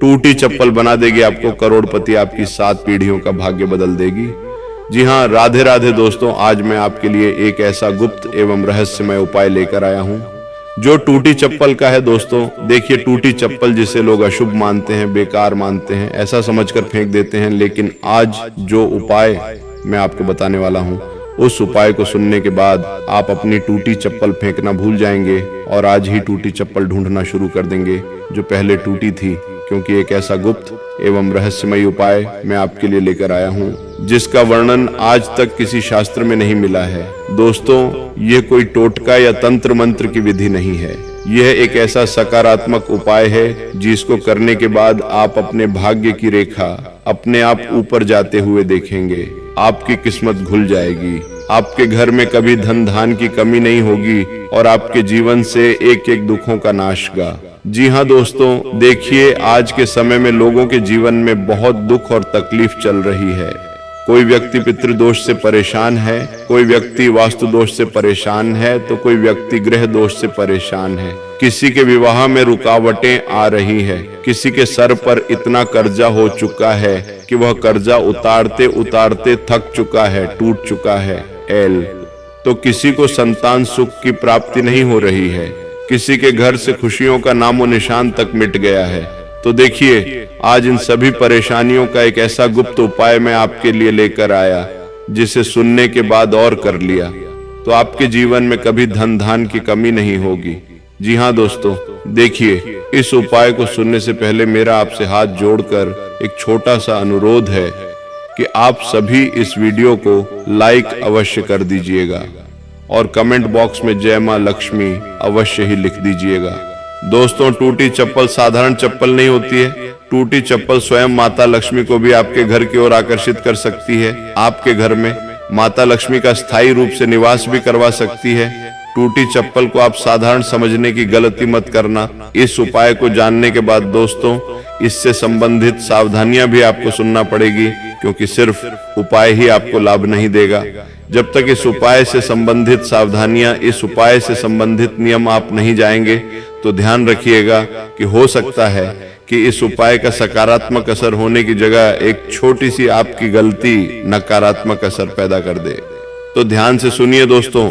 टूटी चप्पल बना देगी आपको करोड़पति, आपकी 7 पीढ़ियों का भाग्य बदल देगी। जी हाँ, राधे राधे दोस्तों, आज मैं आपके लिए एक ऐसा गुप्त एवं रहस्यमय उपाय लेकर आया हूँ जो टूटी चप्पल का है। दोस्तों देखिए, टूटी चप्पल जिसे लोग अशुभ मानते हैं, बेकार मानते हैं, ऐसा समझकर फेंक देते हैं, लेकिन आज जो उपाय मैं आपको बताने वाला हूँ, उस उपाय को सुनने के बाद आप अपनी टूटी चप्पल फेंकना भूल जाएंगे और आज ही टूटी चप्पल ढूंढना शुरू कर देंगे जो पहले टूटी थी, क्योंकि एक ऐसा गुप्त एवं रहस्यमय उपाय मैं आपके लिए लेकर आया हूँ जिसका वर्णन आज तक किसी शास्त्र में नहीं मिला है। दोस्तों, यह कोई टोटका या तंत्र मंत्र की विधि नहीं है, यह एक ऐसा सकारात्मक उपाय है जिसको करने के बाद आप अपने भाग्य की रेखा अपने आप ऊपर जाते हुए देखेंगे। आपकी किस्मत खुल जाएगी, आपके घर में कभी धन धान की कमी नहीं होगी और आपके जीवन से एक एक दुखों का नाश होगा। जी हाँ दोस्तों, देखिए आज के समय में लोगों के जीवन में बहुत दुख और तकलीफ चल रही है। कोई व्यक्ति पितृदोष से परेशान है, कोई व्यक्ति वास्तु दोष से परेशान है, तो कोई व्यक्ति ग्रह दोष से परेशान है। किसी के विवाह में रुकावटें आ रही है, किसी के सर पर इतना कर्जा हो चुका है कि वह कर्जा उतारते उतारते थक चुका है, टूट चुका है। तो किसी को संतान सुख की प्राप्ति नहीं हो रही है, किसी के घर से खुशियों का नामो निशान तक मिट गया है। तो देखिए, आज इन सभी परेशानियों का एक ऐसा गुप्त उपाय मैं आपके लिए लेकर आया जिसे सुनने के बाद और कर लिया तो आपके जीवन में कभी धन धान की कमी नहीं होगी। जी हाँ दोस्तों, देखिए, इस उपाय को सुनने से पहले मेरा आपसे हाथ जोड़कर एक छोटा सा अनुरोध है कि आप सभी इस वीडियो को लाइक अवश्य कर दीजिएगा और कमेंट बॉक्स में जय मां लक्ष्मी अवश्य ही लिख दीजिएगा। दोस्तों, टूटी चप्पल साधारण चप्पल नहीं होती है, टूटी चप्पल स्वयं माता लक्ष्मी को भी आपके घर की ओर आकर्षित कर सकती है, आपके घर में माता लक्ष्मी का स्थायी रूप से निवास भी करवा सकती है। टूटी चप्पल को आप साधारण समझने की गलती मत करना। इस उपाय को जानने के बाद दोस्तों, इससे संबंधित सावधानियां भी आपको सुनना पड़ेगी, क्योंकि सिर्फ उपाय ही आपको लाभ नहीं देगा। जब तक इस उपाय से संबंधित सावधानियां, इस उपाय से संबंधित नियम आप नहीं जाएंगे तो ध्यान रखिएगा कि हो सकता है कि इस उपाय का सकारात्मक असर होने की जगह एक छोटी सी आपकी गलती नकारात्मक असर पैदा कर दे। तो ध्यान से सुनिए दोस्तों,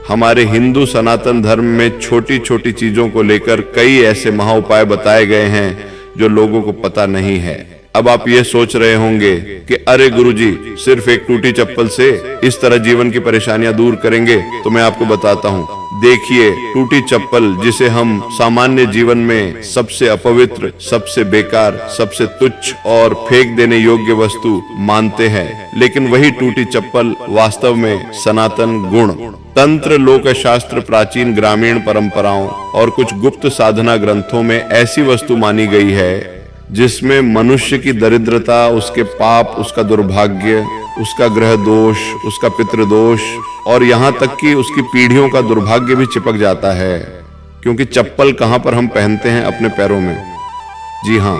हमारे हिंदू सनातन धर्म में छोटी छोटी चीजों को लेकर कई ऐसे महा उपाय बताए गए हैं जो लोगों को पता नहीं है। अब आप ये सोच रहे होंगे कि अरे गुरुजी, सिर्फ एक टूटी चप्पल से इस तरह जीवन की परेशानियां दूर करेंगे? तो मैं आपको बताता हूँ। देखिए, टूटी चप्पल जिसे हम सामान्य जीवन में सबसे अपवित्र, सबसे बेकार, सबसे तुच्छ और फेंक देने योग्य वस्तु मानते हैं, लेकिन वही टूटी चप्पल वास्तव में सनातन गुण, तंत्र, लोक शास्त्र, प्राचीन ग्रामीण परंपराओं और कुछ गुप्त साधना ग्रंथों में ऐसी वस्तु मानी गई है जिसमें मनुष्य की दरिद्रता, उसके पाप, उसका दुर्भाग्य, उसका ग्रह दोष, उसका पितृदोष और यहाँ तक कि उसकी पीढ़ियों का दुर्भाग्य भी चिपक जाता है। क्योंकि चप्पल कहाँ पर हम पहनते हैं? अपने पैरों में। जी हाँ,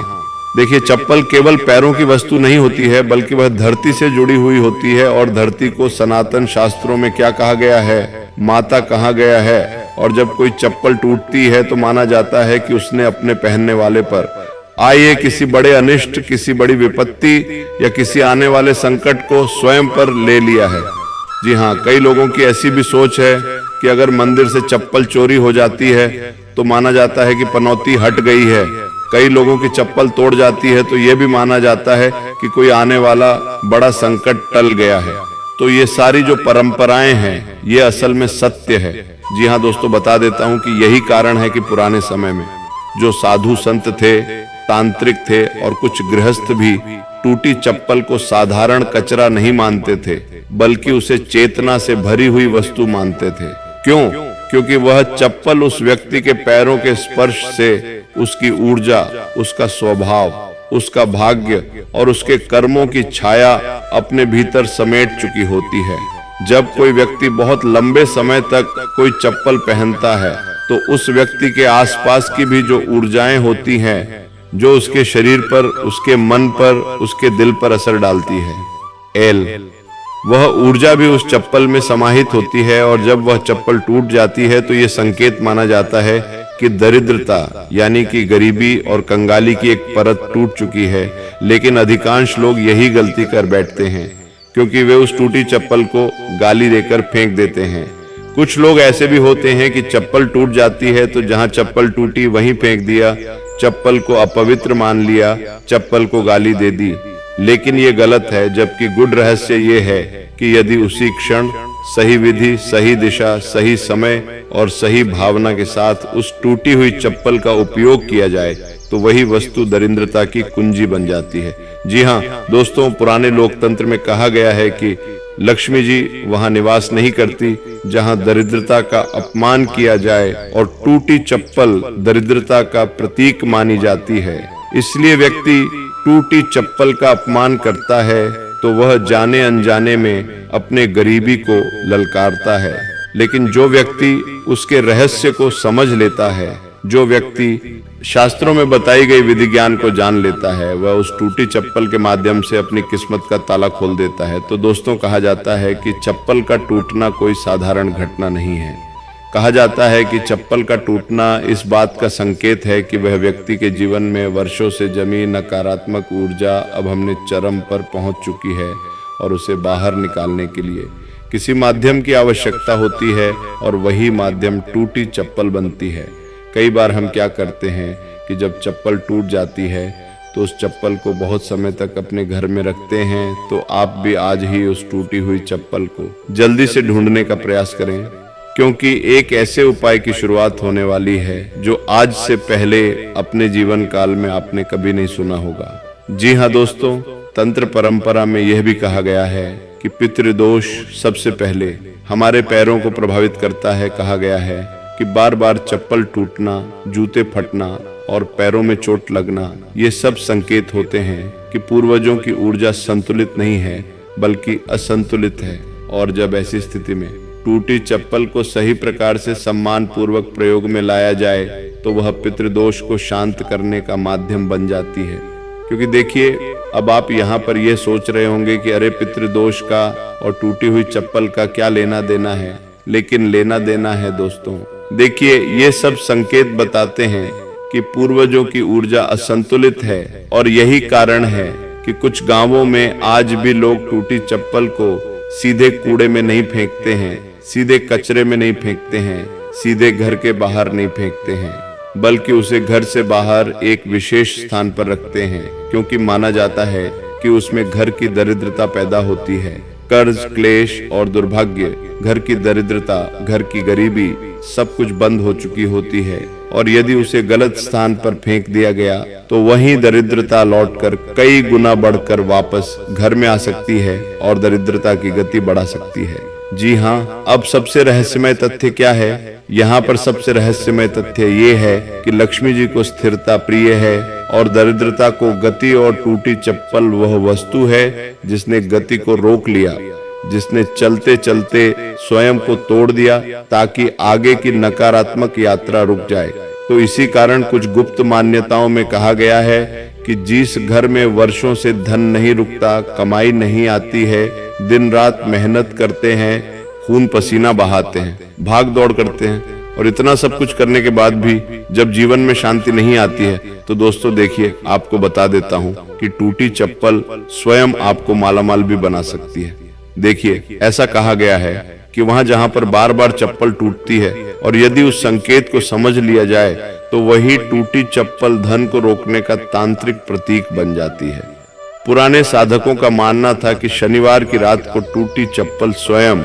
देखिए, चप्पल केवल पैरों की वस्तु नहीं होती है, बल्कि वह धरती से जुड़ी हुई होती है। और धरती को सनातन शास्त्रों में क्या कहा गया है? माता कहा गया है। और जब कोई चप्पल टूटती है तो माना जाता है कि उसने अपने पहनने वाले पर आइए किसी बड़े अनिष्ट, किसी बड़ी विपत्ति या किसी आने वाले संकट को स्वयं पर ले लिया है। जी हाँ, कई लोगों की ऐसी भी सोच है कि अगर मंदिर से चप्पल चोरी हो जाती है तो माना जाता है कि पनौती हट गई है। कई लोगों की चप्पल तोड़ जाती है तो यह भी माना जाता है कि कोई आने वाला बड़ा संकट टल गया है। तो ये सारी जो परंपराएं हैं, ये असल में सत्य है। जी हाँ दोस्तों, बता देता हूँ कि यही कारण है कि पुराने समय में जो साधु संत थे, तांत्रिक थे और कुछ गृहस्थ भी टूटी चप्पल को साधारण कचरा नहीं मानते थे, बल्कि उसे चेतना से भरी हुई वस्तु मानते थे। क्यों? क्योंकि वह चप्पल उस व्यक्ति के पैरों के स्पर्श से उसकी ऊर्जा, उसका स्वभाव, उसका भाग्य और उसके कर्मों की छाया अपने भीतर समेट चुकी होती है। जब कोई व्यक्ति बहुत लंबे समय तक कोई चप्पल पहनता है तो उस व्यक्ति के आसपास की भी जो ऊर्जाएं होती हैं, जो उसके शरीर पर, उसके मन पर, उसके दिल पर असर डालती है, वह ऊर्जा भी उस चप्पल में समाहित होती है। और जब वह चप्पल टूट जाती है तो यह संकेत माना जाता है कि दरिद्रता यानी कि गरीबी और कंगाली की एक परत टूट चुकी है, लेकिन अधिकांश लोग यही गलती कर बैठते हैं क्योंकि वे उस टूटी चप्पल को गाली देकर फेंक देते हैं। कुछ लोग ऐसे भी होते हैं कि चप्पल टूट जाती है तो जहां चप्पल टूटी वहीं फेंक दिया, चप्पल को अपवित्र मान लिया, चप्पल को गाली दे दी। लेकिन ये गलत है, जबकि गुड रहस्य ये है कि यदि उसी क्षण सही विधि, सही दिशा, सही समय और सही भावना के साथ उस टूटी हुई चप्पल का उपयोग किया जाए तो वही वस्तु दरिद्रता की कुंजी बन जाती है। जी हाँ दोस्तों, पुराने लोकतंत्र में कहा गया है कि लक्ष्मी जी वहां निवास नहीं करती जहां दरिद्रता का अपमान किया जाए, और टूटी चप्पल दरिद्रता का प्रतीक मानी जाती है। इसलिए व्यक्ति टूटी चप्पल का अपमान करता है तो वह जाने अनजाने में अपने गरीबी को ललकारता है। लेकिन जो व्यक्ति उसके रहस्य को समझ लेता है, जो व्यक्ति शास्त्रों में बताई गई विधि ज्ञान को जान लेता है, वह उस टूटी चप्पल के माध्यम से अपनी किस्मत का ताला खोल देता है। तो दोस्तों, कहा जाता है कि चप्पल का टूटना कोई साधारण घटना नहीं है। कहा जाता है कि चप्पल का टूटना इस बात का संकेत है कि वह व्यक्ति के जीवन में वर्षों से जमी नकारात्मक ऊर्जा अब हमने चरम पर पहुंच चुकी है और उसे बाहर निकालने के लिए किसी माध्यम की आवश्यकता होती है, और वही माध्यम टूटी चप्पल बनती है। कई बार हम क्या करते हैं कि जब चप्पल टूट जाती है तो उस चप्पल को बहुत समय तक अपने घर में रखते हैं। तो आप भी आज ही उस टूटी हुई चप्पल को जल्दी से ढूंढने का प्रयास करें, क्योंकि एक ऐसे उपाय की शुरुआत होने वाली है जो आज से पहले अपने जीवन काल में आपने कभी नहीं सुना होगा। जी हाँ दोस्तों, तंत्र परंपरा में यह भी कहा गया है कि पितृदोष सबसे पहले हमारे पैरों को प्रभावित करता है। कहा गया है कि बार बार चप्पल टूटना, जूते फटना और पैरों में चोट लगना, ये सब संकेत होते हैं कि पूर्वजों की ऊर्जा संतुलित नहीं है बल्कि असंतुलित है। और जब ऐसी स्थिति में टूटी चप्पल को सही प्रकार से सम्मान पूर्वक प्रयोग में लाया जाए तो वह पितृदोष को शांत करने का माध्यम बन जाती है। क्योंकि देखिए, अब आप यहाँ पर यह सोच रहे होंगे कि अरे पितृदोष का और टूटी हुई चप्पल का क्या लेना देना है, लेकिन लेना देना है दोस्तों। देखिए, ये सब संकेत बताते हैं कि पूर्वजों की ऊर्जा असंतुलित है, और यही कारण है कि कुछ गांवों में आज भी लोग टूटी चप्पल को सीधे कूड़े में नहीं फेंकते हैं, सीधे कचरे में नहीं फेंकते हैं, सीधे घर के बाहर नहीं फेंकते हैं, बल्कि उसे घर से बाहर एक विशेष स्थान पर रखते हैं, क्योंकि माना जाता है कि उसमें घर की दरिद्रता पैदा होती है। कर्ज, क्लेश और दुर्भाग्य, घर की दरिद्रता, घर की गरीबी सब कुछ बंद हो चुकी होती है, और यदि उसे गलत स्थान पर फेंक दिया गया तो वही दरिद्रता लौटकर कई गुना बढ़कर वापस घर में आ सकती है और दरिद्रता की गति बढ़ा सकती है। जी हाँ, अब सबसे रहस्यमय तथ्य क्या है? यहाँ पर सबसे रहस्यमय तथ्य ये है कि लक्ष्मी जी को स्थिरता प्रिय है और दरिद्रता को गति, और टूटी चप्पल वह वस्तु है जिसने गति को रोक लिया, जिसने चलते चलते स्वयं को तोड़ दिया ताकि आगे की नकारात्मक यात्रा रुक जाए। तो इसी कारण कुछ गुप्त मान्यताओं में कहा गया है कि जिस घर में वर्षों से धन नहीं रुकता, कमाई नहीं आती है, दिन रात मेहनत करते हैं, खून पसीना बहाते हैं, भाग दौड़ करते हैं, और इतना सब कुछ करने के बाद भी जब जीवन में शांति नहीं आती है, तो दोस्तों देखिए, आपको बता देता हूँ कि टूटी चप्पल स्वयं आपको मालामाल भी बना सकती है। देखिए, ऐसा कहा गया है कि वहां जहां पर बार बार चप्पल टूटती है और यदि उस संकेत को समझ लिया जाए तो वही टूटी चप्पल धन को रोकने का तांत्रिक प्रतीक बन जाती है। पुराने साधकों का मानना था कि शनिवार की रात को टूटी चप्पल स्वयं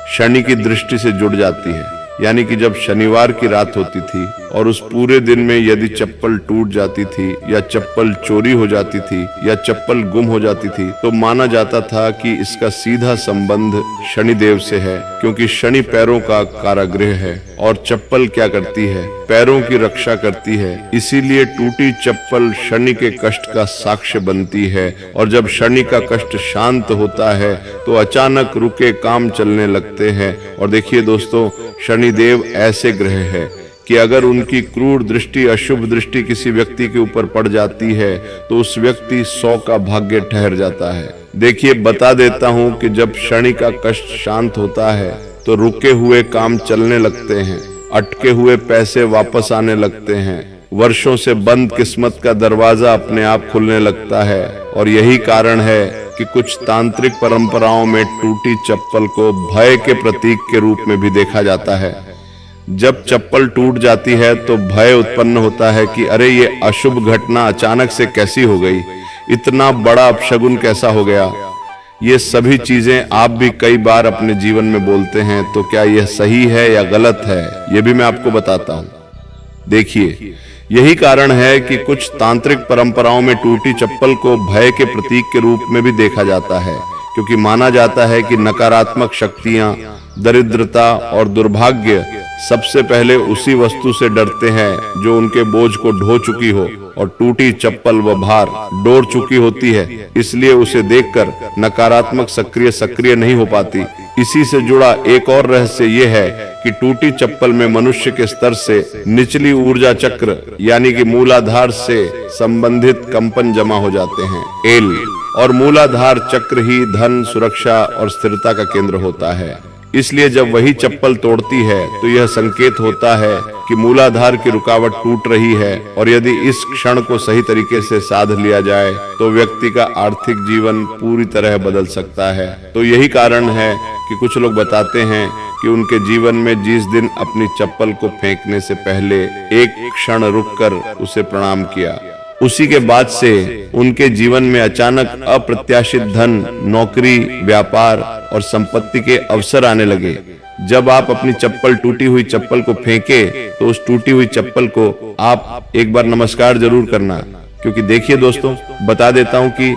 शनि की दृष्टि से जुड़ जाती है, यानी कि जब शनिवार की रात होती थी और उस पूरे दिन में यदि चप्पल टूट जाती थी या चप्पल चोरी हो जाती थी या चप्पल गुम हो जाती थी, तो माना जाता था कि इसका सीधा संबंध शनिदेव से है, क्योंकि शनि पैरों का कारागृह है और चप्पल क्या करती है? पैरों की रक्षा करती है। इसीलिए टूटी चप्पल शनि के कष्ट का साक्ष्य बनती है, और जब शनि का कष्ट शांत होता है तो अचानक रुके काम चलने लगते हैं। और देखिए दोस्तों, शनिदेव ऐसे ग्रह है कि अगर उनकी क्रूर दृष्टि, अशुभ दृष्टि किसी व्यक्ति के ऊपर पड़ जाती है तो उस व्यक्ति 100 का भाग्य ठहर जाता है। देखिए, बता देता हूं कि जब शनि का कष्ट शांत होता है तो रुके हुए काम चलने लगते हैं, अटके हुए पैसे वापस आने लगते हैं, वर्षों से बंद किस्मत का दरवाजा अपने आप खुलने लगता है। और यही कारण है कि कुछ तांत्रिक परंपराओं में टूटी चप्पल को भय के प्रतीक के रूप में भी देखा जाता है। जब चप्पल टूट जाती है तो भय उत्पन्न होता है कि अरे ये अशुभ घटना अचानक से कैसी हो गई, इतना बड़ा अपशगुन कैसा हो गया। ये सभी चीजें आप भी कई बार अपने जीवन में बोलते हैं, तो क्या यह सही है या गलत है, ये भी मैं आपको बताता हूं। देखिए, यही कारण है कि कुछ तांत्रिक परंपराओं में टूटी चप्पल को भय के प्रतीक के रूप में भी देखा जाता है, क्योंकि माना जाता है कि नकारात्मक शक्तियां, दरिद्रता और दुर्भाग्य सबसे पहले उसी वस्तु से डरते हैं जो उनके बोझ को ढो चुकी हो, और टूटी चप्पल व भार डोर चुकी होती है, इसलिए उसे देखकर नकारात्मक सक्रिय नहीं हो पाती। इसी से जुड़ा एक और रहस्य ये है कि टूटी चप्पल में मनुष्य के स्तर से निचली ऊर्जा चक्र यानी कि मूलाधार से संबंधित कंपन जमा हो जाते हैं। एल और मूलाधार चक्र ही धन, सुरक्षा और स्थिरता का केंद्र होता है। इसलिए जब वही चप्पल तोड़ती है तो यह संकेत होता है कि मूलाधार की रुकावट टूट रही है, और यदि इस क्षण को सही तरीके से साध लिया जाए तो व्यक्ति का आर्थिक जीवन पूरी तरह बदल सकता है। तो यही कारण है कि कुछ लोग बताते हैं कि उनके जीवन में जिस दिन अपनी चप्पल को फेंकने से पहले एक क्षण रुककर उसे प्रणाम किया, उसी के बाद से उनके जीवन में अचानक अप्रत्याशित धन, नौकरी, व्यापार और संपत्ति के अवसर आने लगे। जब आप अपनी टूटी हुई चप्पल को फेंके तो उस टूटी हुई चप्पल को आप एक बार नमस्कार जरूर करना, क्योंकि देखिए दोस्तों, बता देता हूं कि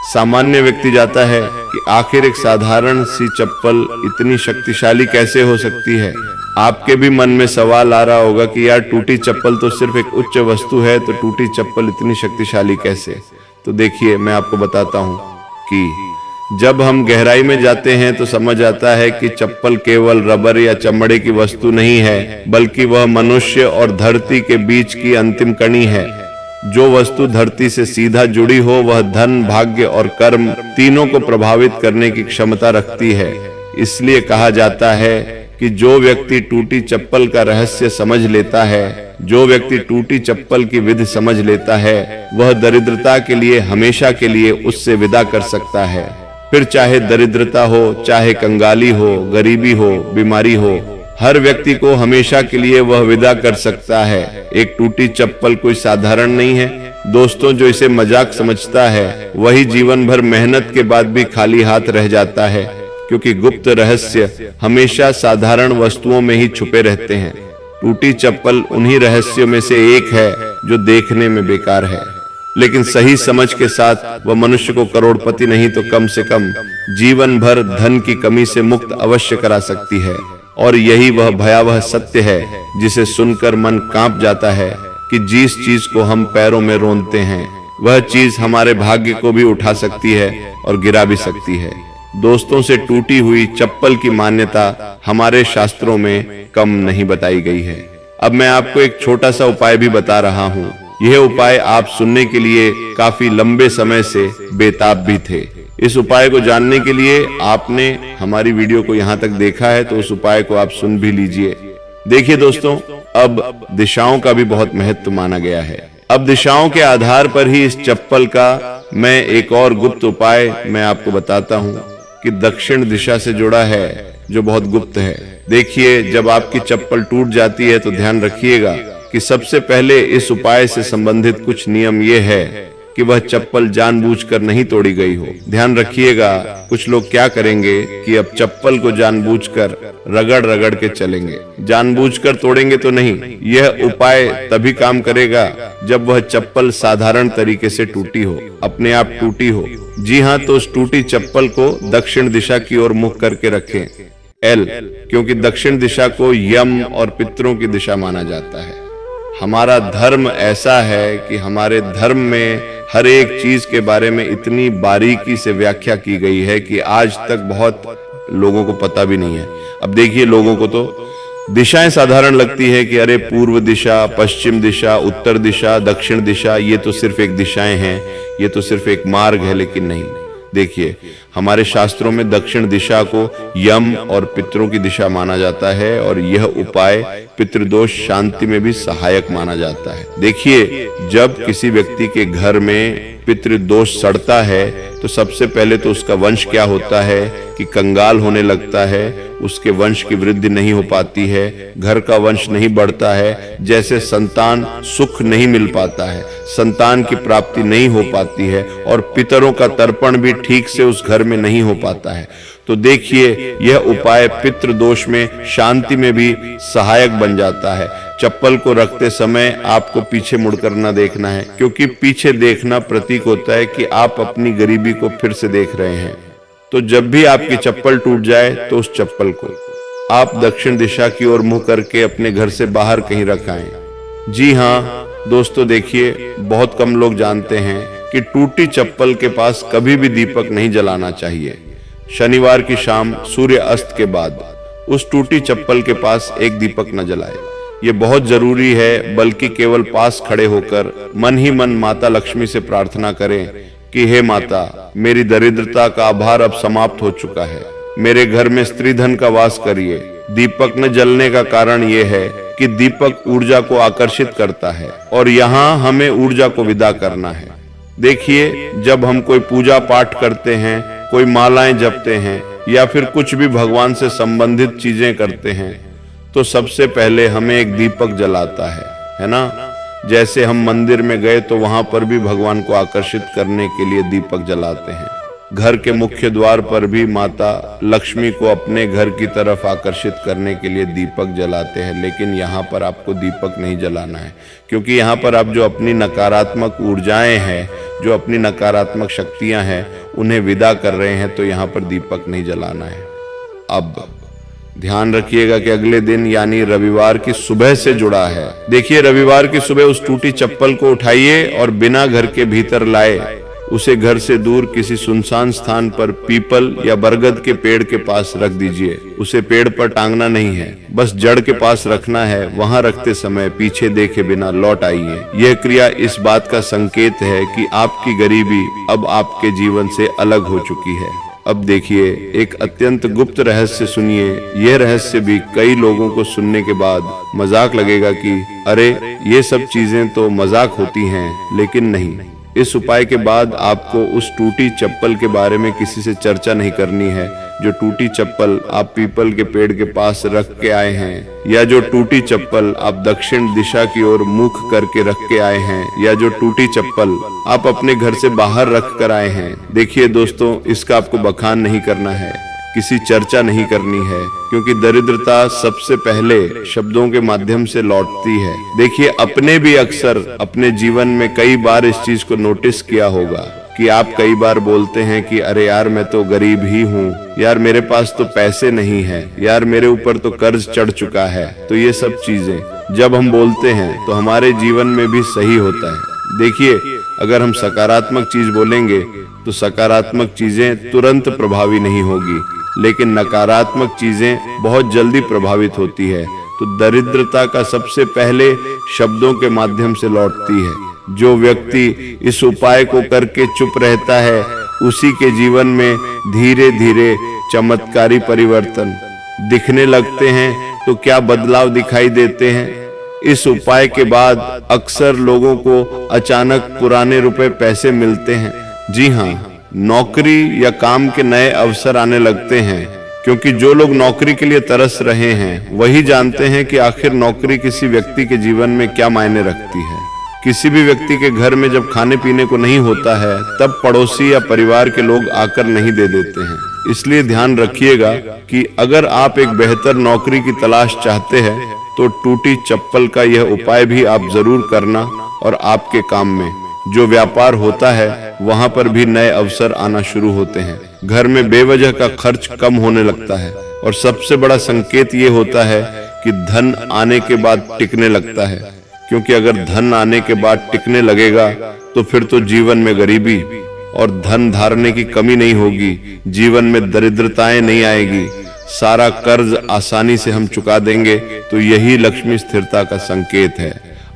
सामान्य व्यक्ति जाता है कि आखिर एक साधारण सी चप्पल इतनी शक्तिशाली कैसे हो सकती है। आपके भी मन में सवाल आ रहा होगा कि यार टूटी चप्पल तो सिर्फ एक उच्च वस्तु है, तो टूटी चप्पल इतनी शक्तिशाली कैसे। तो देखिए, मैं आपको बताता हूं कि जब हम गहराई में जाते हैं तो समझ आता है कि चप्पल केवल रबर या चमड़े की वस्तु नहीं है, बल्कि वह मनुष्य और धरती के बीच की अंतिम कड़ी है। जो वस्तु धरती से सीधा जुड़ी हो वह धन, भाग्य और कर्म तीनों को प्रभावित करने की क्षमता रखती है। इसलिए कहा जाता है कि जो व्यक्ति टूटी चप्पल का रहस्य समझ लेता है, जो व्यक्ति टूटी चप्पल की विधि समझ लेता है, वह दरिद्रता के लिए हमेशा के लिए उससे विदा कर सकता है। फिर चाहे दरिद्रता हो, चाहे कंगाली हो, गरीबी हो, बीमारी हो, हर व्यक्ति को हमेशा के लिए वह विदा कर सकता है। एक टूटी चप्पल कोई साधारण नहीं है दोस्तों। जो इसे मजाक समझता है वही जीवन भर मेहनत के बाद भी खाली हाथ रह जाता है, क्योंकि गुप्त रहस्य हमेशा साधारण वस्तुओं में ही छुपे रहते हैं। टूटी चप्पल उन्हीं रहस्यों में से एक है जो देखने में बेकार है, लेकिन सही समझ के साथ वह मनुष्य को करोड़पति नहीं तो कम से कम जीवन भर धन की कमी से मुक्त अवश्य करा सकती है। और यही वह भयावह सत्य है जिसे सुनकर मन कांप जाता है कि जिस चीज को हम पैरों में रोंदते हैं वह चीज हमारे भाग्य को भी उठा सकती है और गिरा भी सकती है। दोस्तों, से टूटी हुई चप्पल की मान्यता हमारे शास्त्रों में कम नहीं बताई गई है। अब मैं आपको एक छोटा सा उपाय भी बता रहा हूँ। यह उपाय आप सुनने के लिए काफी लंबे समय से बेताब भी थे। इस उपाय को जानने के लिए आपने हमारी वीडियो को यहाँ तक देखा है, तो उस उपाय को आप सुन भी लीजिए। देखिए दोस्तों, अब दिशाओं का भी बहुत महत्व माना गया है। अब दिशाओं के आधार पर ही इस चप्पल का मैं एक और गुप्त उपाय मैं आपको बताता हूँ कि दक्षिण दिशा से जुड़ा है, जो बहुत गुप्त है। देखिए, जब आपकी चप्पल टूट जाती है तो ध्यान रखिएगा कि सबसे पहले इस उपाय से संबंधित कुछ नियम ये है कि वह चप्पल जानबूझकर नहीं तोड़ी गई हो। ध्यान रखिएगा, कुछ लोग क्या करेंगे कि अब चप्पल को जानबूझकर रगड़ रगड़ के चलेंगे। जानबूझकर तोड़ेंगे तो नहीं। यह उपाय तभी काम करेगा जब वह चप्पल साधारण तरीके से टूटी हो, अपने आप टूटी हो। जी हाँ, तो उस टूटी चप्पल को दक्षिण दिशा की ओर मुख करके रखें। एल, क्योंकि दक्षिण दिशा को यम और पितरों की दिशा माना जाता है। हमारा धर्म ऐसा है कि हमारे धर्म में हर एक चीज के बारे में इतनी बारीकी से व्याख्या की गई है कि आज तक बहुत लोगों को पता भी नहीं है। अब देखिए, लोगों को तो दिशाएं साधारण लगती है कि अरे पूर्व दिशा, पश्चिम दिशा, उत्तर दिशा, दक्षिण दिशा, ये तो सिर्फ एक दिशाएं हैं, ये तो सिर्फ एक मार्ग है, लेकिन नहीं। देखिए, हमारे शास्त्रों में दक्षिण दिशा को यम और पितरों की दिशा माना जाता है और यह उपाय पितृदोष शांति में भी सहायक माना जाता है। देखिए, जब किसी व्यक्ति के घर में पितृदोष सड़ता है तो सबसे पहले तो उसका वंश क्या होता है कि कंगाल होने लगता है, उसके वंश की वृद्धि नहीं हो पाती है, घर का वंश नहीं बढ़ता है, जैसे संतान सुख नहीं मिल पाता है, संतान की प्राप्ति नहीं हो पाती है और पितरों का तर्पण भी ठीक से उस घर में नहीं हो पाता है। तो देखिए, यह उपाय पितृदोष में शांति में भी सहायक बन जाता है। चप्पल को रखते समय आपको पीछे मुड़कर न देखना है, क्योंकि पीछे देखना प्रतीक होता है कि आप अपनी गरीबी को फिर से देख रहे हैं। तो जब भी आपकी चप्पल टूट जाए तो उस चप्पल को आप दक्षिण दिशा की ओर मुंह करके अपने घर से बाहर कहीं रखाएं। जी हाँ दोस्तों, देखिए, बहुत कम लोग जानते हैं कि टूटी चप्पल के पास कभी भी दीपक नहीं जलाना चाहिए। शनिवार की शाम सूर्य अस्त के बाद उस टूटी चप्पल के पास एक दीपक न जलाए। ये बहुत जरूरी है, बल्कि केवल पास खड़े होकर मन ही मन माता लक्ष्मी से प्रार्थना करें कि हे माता, मेरी दरिद्रता का आभार अब समाप्त हो चुका है, मेरे घर में स्त्री धन का वास करिए। दीपक न जलने का कारण ये है कि दीपक ऊर्जा को आकर्षित करता है और यहाँ हमें ऊर्जा को विदा करना है। देखिए, जब हम कोई पूजा पाठ करते हैं, कोई मालाएं जपते हैं या फिर कुछ भी भगवान से संबंधित चीजें करते हैं, तो सबसे पहले हमें एक दीपक जलाता है ना। जैसे हम मंदिर में गए तो वहां पर भी भगवान को आकर्षित करने के लिए दीपक जलाते हैं। घर के मुख्य द्वार पर भी माता लक्ष्मी को अपने घर की तरफ आकर्षित करने के लिए दीपक जलाते हैं। लेकिन यहाँ पर आपको दीपक नहीं जलाना है, क्योंकि यहाँ पर आप जो अपनी नकारात्मक ऊर्जाएं हैं, जो अपनी नकारात्मक शक्तियां हैं, उन्हें विदा कर रहे हैं, तो यहाँ पर दीपक नहीं जलाना है। अब ध्यान रखिएगा कि अगले दिन यानी रविवार की सुबह से जुड़ा है। देखिए, रविवार की सुबह उस टूटी चप्पल को उठाइए और बिना घर के भीतर लाए उसे घर से दूर किसी सुनसान स्थान पर पीपल या बरगद के पेड़ के पास रख दीजिए। उसे पेड़ पर टांगना नहीं है, बस जड़ के पास रखना है। वहां रखते समय पीछे देखे बिना लौट आइए। यह क्रिया इस बात का संकेत है कि आपकी गरीबी अब आपके जीवन से अलग हो चुकी है। अब देखिए, एक अत्यंत गुप्त रहस्य सुनिए। यह रहस्य भी कई लोगों को सुनने के बाद मजाक लगेगा कि अरे ये सब चीजें तो मजाक होती हैं, लेकिन नहीं। इस उपाय के बाद आपको उस टूटी चप्पल के बारे में किसी से चर्चा नहीं करनी है। जो टूटी चप्पल आप पीपल के पेड़ के पास रख के आए हैं, या जो टूटी चप्पल आप दक्षिण दिशा की ओर मुख करके रख के आए हैं, या जो टूटी चप्पल आप अपने घर से बाहर रख कर आए हैं, देखिए दोस्तों, इसका आपको बखान नहीं करना है, किसी चर्चा नहीं करनी है, क्योंकि दरिद्रता सबसे पहले शब्दों के माध्यम से लौटती है। देखिए, अपने भी अक्सर अपने जीवन में कई बार इस चीज को नोटिस किया होगा कि आप कई बार बोलते हैं कि अरे यार, मैं तो गरीब ही हूँ, यार मेरे पास तो पैसे नहीं है, यार मेरे ऊपर तो कर्ज चढ़ चुका है। तो ये सब चीजें जब हम बोलते हैं तो हमारे जीवन में भी सही होता है। देखिए, अगर हम सकारात्मक चीज बोलेंगे तो सकारात्मक चीजें तुरंत प्रभावी नहीं होगी, लेकिन नकारात्मक चीजें बहुत जल्दी प्रभावित होती है। तो दरिद्रता का सबसे पहले शब्दों के माध्यम से लौटती है। जो व्यक्ति इस उपाय को करके चुप रहता है, उसी के जीवन में धीरे धीरे चमत्कारी परिवर्तन दिखने लगते हैं। तो क्या बदलाव दिखाई देते हैं? इस उपाय के बाद अक्सर लोगों को अचानक पुराने रुपए पैसे मिलते हैं। जी हाँ, नौकरी या काम के नए अवसर आने लगते हैं, क्योंकि जो लोग नौकरी के लिए तरस रहे हैं वही जानते हैं कि आखिर नौकरी किसी व्यक्ति के जीवन में क्या मायने रखती है। किसी भी व्यक्ति के घर में जब खाने पीने को नहीं होता है, तब पड़ोसी या परिवार के लोग आकर नहीं दे देते हैं। इसलिए ध्यान रखिएगा कि अगर आप एक बेहतर नौकरी की तलाश चाहते हैं तो टूटी चप्पल का यह उपाय भी आप जरूर करना, और आपके काम में जो व्यापार होता है वहां पर भी नए अवसर आना शुरू होते हैं। घर में बेवजह का खर्च कम होने लगता है, और सबसे बड़ा संकेत ये होता है कि धन आने के बाद टिकने लगता है। क्योंकि अगर धन आने के बाद टिकने लगेगा तो फिर तो जीवन में गरीबी और धन धारने की कमी नहीं होगी, जीवन में दरिद्रताएं नहीं आएगी, सारा कर्ज आसानी से हम चुका देंगे। तो यही लक्ष्मी स्थिरता का संकेत है।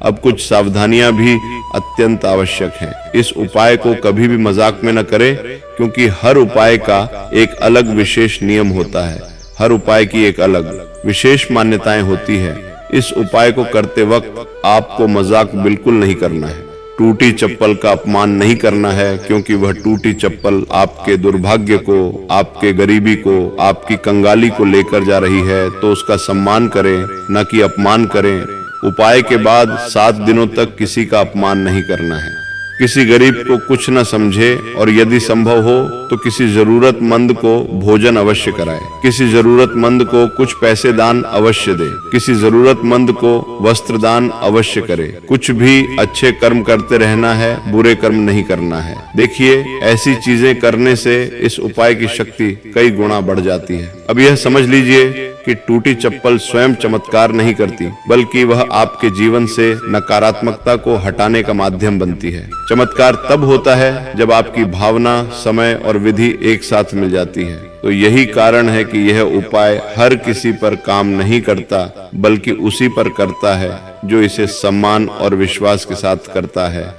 अब कुछ सावधानियां भी अत्यंत आवश्यक हैं। इस उपाय को कभी भी मजाक में न करें, क्योंकि हर उपाय का एक अलग विशेष नियम होता है। हर उपाय की एक अलग विशेष मान्यताएं होती है। इस उपाय को करते वक्त आपको मजाक बिल्कुल नहीं करना है। टूटी चप्पल का अपमान नहीं करना है, क्योंकि वह टूटी चप्पल आपके दुर्भाग्य को, आपके गरीबी को, आपकी कंगाली को लेकर जा रही है। तो उसका सम्मान करें, न कि अपमान करें। उपाय के बाद 7 दिनों तक किसी का अपमान नहीं करना है। किसी गरीब को कुछ न समझे और यदि संभव हो तो किसी जरूरतमंद को भोजन अवश्य कराए। किसी जरूरतमंद को कुछ पैसे दान अवश्य दे। किसी जरूरतमंद को वस्त्र दान अवश्य करे। कुछ भी अच्छे कर्म करते रहना है, बुरे कर्म नहीं करना है। देखिए, ऐसी चीजें करने से इस उपाय की शक्ति कई गुना बढ़ जाती है। अब यह समझ लीजिए कि टूटी चप्पल स्वयं चमत्कार नहीं करती, बल्कि वह आपके जीवन से नकारात्मकता को हटाने का माध्यम बनती है। चमत्कार तब होता है जब आपकी भावना, समय और विधि एक साथ मिल जाती है। तो यही कारण है कि यह उपाय हर किसी पर काम नहीं करता, बल्कि उसी पर करता है जो इसे सम्मान और विश्वास के साथ करता है।